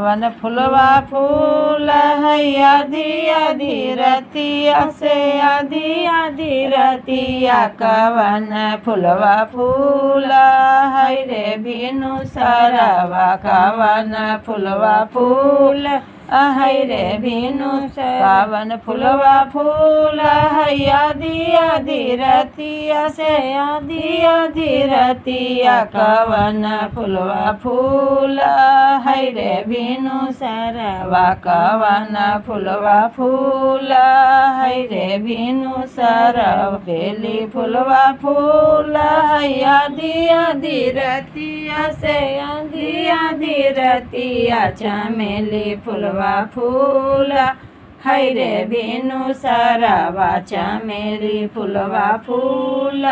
वन फुलवा फूल है आधी आधी रतिया से आधी आधी रतिया कवन फुलवा फूल है रे बिनु सरवा कवन फुलवा फूल है रे बिनु कवन फुलवा फूल है आधी आधी रतिया से आधी आधी रतिया कवन फुलवा फूल है रे बिनु सरवा कवन फुलवा फूल है रे बिनु सरवा बेली फुलवा फूल है आधी आधी रतिया से आधी आधी रतिया चमेली फुलवा फूल है रे बिनु सरवा चमेली फुलवा फूल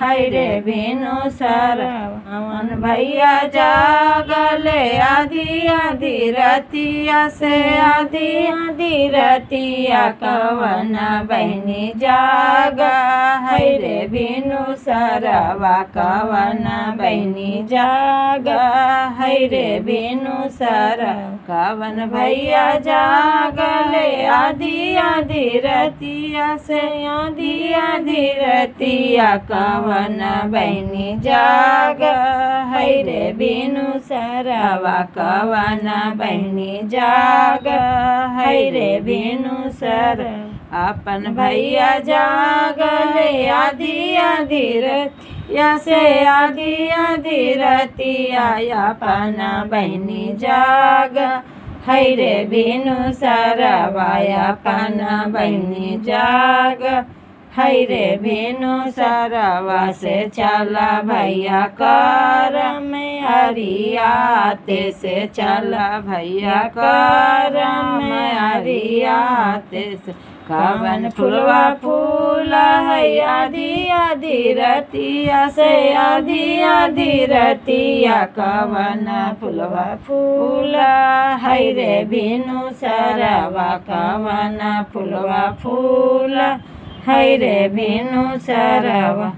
है रे बिनु सरवा अमन भैया जागले आधी आधी रतिया से आधी आधी रतिया कवन बहनी जागा है रे बिनु सरवा कवन बहनी जागा है रे बिनु सरवा कवन भैया जागले आधी आधी रतिया से आधी आधी रतिया कवन बहनी जाग है रे बिनु सरवा कवन बहनी जाग है रे बिनु सरवा अपन भैया जागले आधी आधी रतिया से आधी आधी रतिया अपन बहनी जाग है रे बिनु सरवा अपन बहनी जाग है रे बिनु सरवा से चला भैया कर में अरियाते से चला भैया कर में अरियाते से कवन फुलवा फूल है आधी आधी रतिया से आधी आधी रतिया कवन फुलवा फूल है रे बिनु सरवा कवन फुलवा फूल है रे बिनु सरवा।